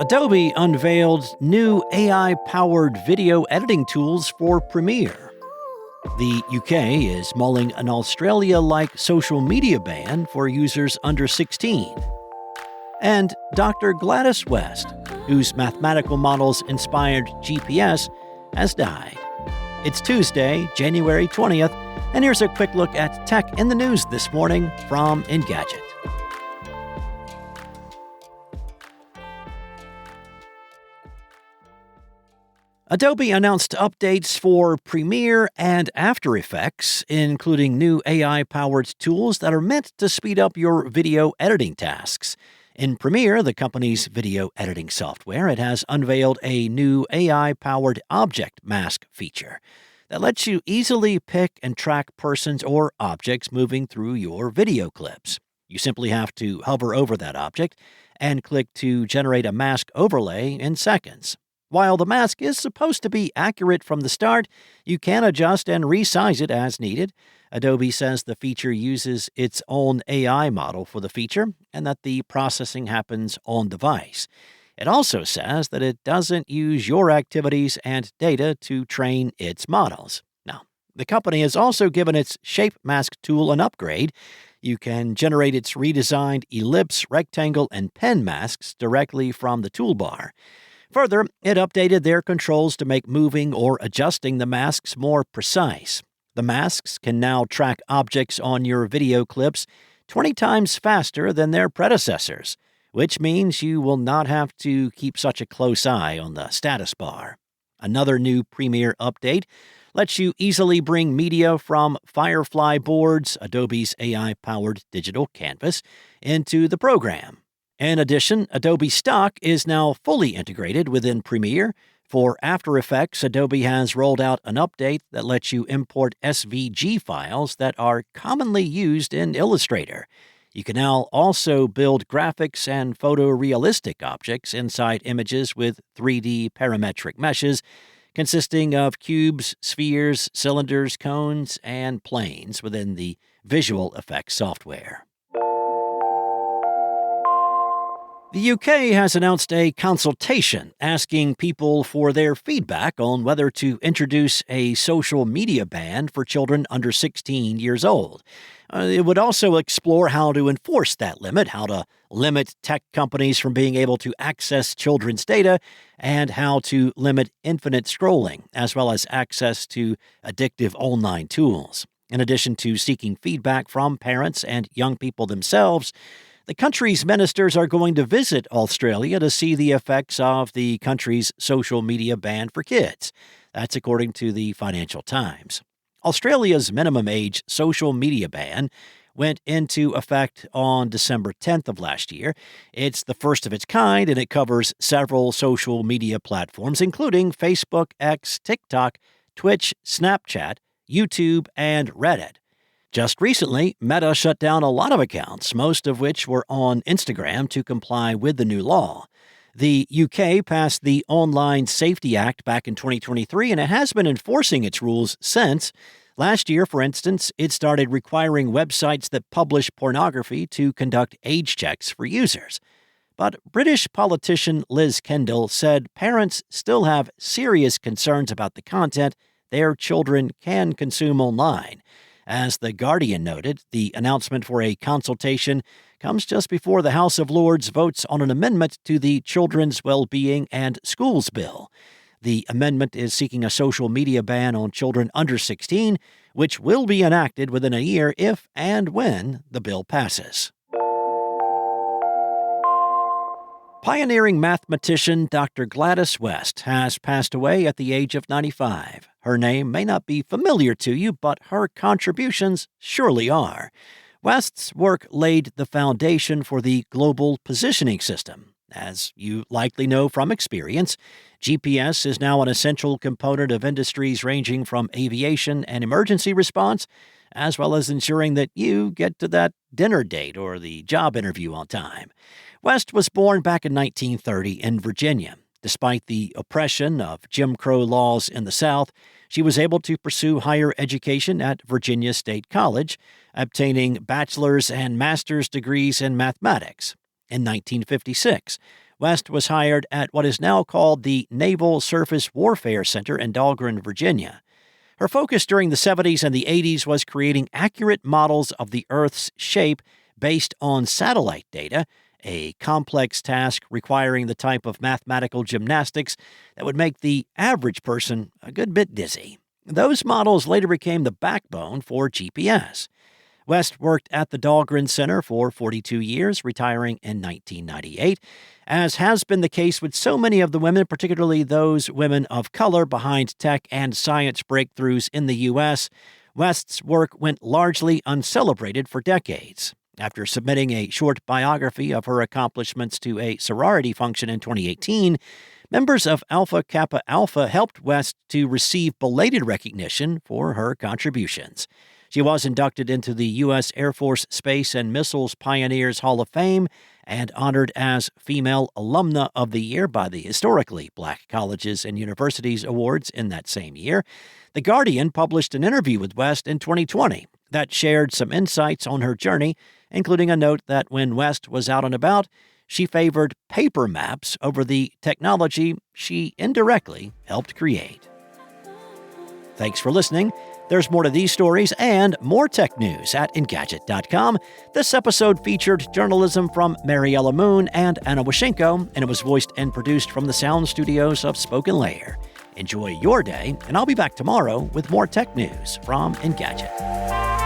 Adobe unveiled new AI-powered video editing tools for Premiere. The UK is mulling an Australia-like social media ban for users under 16. And Dr. Gladys West, whose mathematical models inspired GPS, has died. It's Tuesday, January 20th, and here's a quick look at tech in the news this morning from Engadget. Adobe announced updates for Premiere and After Effects, including new AI-powered tools that are meant to speed up your video editing tasks. In Premiere, the company's video editing software, it has unveiled a new AI-powered object mask feature that lets you easily pick and track persons or objects moving through your video clips. You simply have to hover over that object and click to generate a mask overlay in seconds. While the mask is supposed to be accurate from the start, you can adjust and resize it as needed. Adobe says the feature uses its own AI model for the feature and that the processing happens on device. It also says that it doesn't use your activities and data to train its models. Now, the company has also given its Shape Mask tool an upgrade. You can generate its redesigned ellipse, rectangle, and pen masks directly from the toolbar. Further, it updated their controls to make moving or adjusting the masks more precise. The masks can now track objects on your video clips 20 times faster than their predecessors, which means you will not have to keep such a close eye on the status bar. Another new Premiere update lets you easily bring media from Firefly boards, Adobe's AI-powered digital canvas, into the program. In addition, Adobe Stock is now fully integrated within Premiere. For After Effects, Adobe has rolled out an update that lets you import SVG files that are commonly used in Illustrator. You can now also build graphics and photorealistic objects inside images with 3D parametric meshes consisting of cubes, spheres, cylinders, cones, and planes within the visual effects software. The UK has announced a consultation asking people for their feedback on whether to introduce a social media ban for children under 16 years old. It would also explore how to enforce that limit, how to limit tech companies from being able to access children's data, and how to limit infinite scrolling, as well as access to addictive online tools. In addition to seeking feedback from parents and young people themselves, the country's ministers are going to visit Australia to see the effects of the country's social media ban for kids. That's according to the Financial Times. Australia's minimum age social media ban went into effect on December 10th of last year. It's the first of its kind, and it covers several social media platforms, including Facebook, X, TikTok, Twitch, Snapchat, YouTube, and Reddit. Just recently, Meta shut down a lot of accounts, most of which were on Instagram, to comply with the new law. The UK passed the Online Safety Act back in 2023, and it has been enforcing its rules since. Last year, for instance, it started requiring websites that publish pornography to conduct age checks for users. But British politician Liz Kendall said parents still have serious concerns about the content their children can consume online. As The Guardian noted, the announcement for a consultation comes just before the House of Lords votes on an amendment to the Children's Well-Being and Schools Bill. The amendment is seeking a social media ban on children under 16, which will be enacted within a year if and when the bill passes. Pioneering mathematician Dr. Gladys West has passed away at the age of 95. Her name may not be familiar to you, but her contributions surely are. West's work laid the foundation for the global positioning system. As you likely know from experience, GPS is now an essential component of industries ranging from aviation and emergency response, as well as ensuring that you get to that dinner date or the job interview on time. West was born back in 1930 in Virginia. Despite the oppression of Jim Crow laws in the South, she was able to pursue higher education at Virginia State College, obtaining bachelor's and master's degrees in mathematics. In 1956, West was hired at what is now called the Naval Surface Warfare Center in Dahlgren, Virginia. Her focus during the 70s and the 80s was creating accurate models of the Earth's shape based on satellite data, a complex task requiring the type of mathematical gymnastics that would make the average person a good bit dizzy. Those models later became the backbone for GPS. West worked at the Dahlgren Center for 42 years, retiring in 1998. As has been the case with so many of the women, particularly those women of color behind tech and science breakthroughs in the U.S., West's work went largely uncelebrated for decades. After submitting a short biography of her accomplishments to a sorority function in 2018, members of Alpha Kappa Alpha helped West to receive belated recognition for her contributions. She was inducted into the U.S. Air Force Space and Missiles Pioneers Hall of Fame and honored as Female Alumna of the Year by the Historically Black Colleges and Universities Awards in that same year. The Guardian published an interview with West in 2020 that shared some insights on her journey, including a note that when West was out and about, she favored paper maps over the technology she indirectly helped create. Thanks for listening. There's more to these stories and more tech news at Engadget.com. This episode featured journalism from Mariella Moon and Anna Washenko, and it was voiced and produced from the sound studios of Spoken Layer. Enjoy your day, and I'll be back tomorrow with more tech news from Engadget.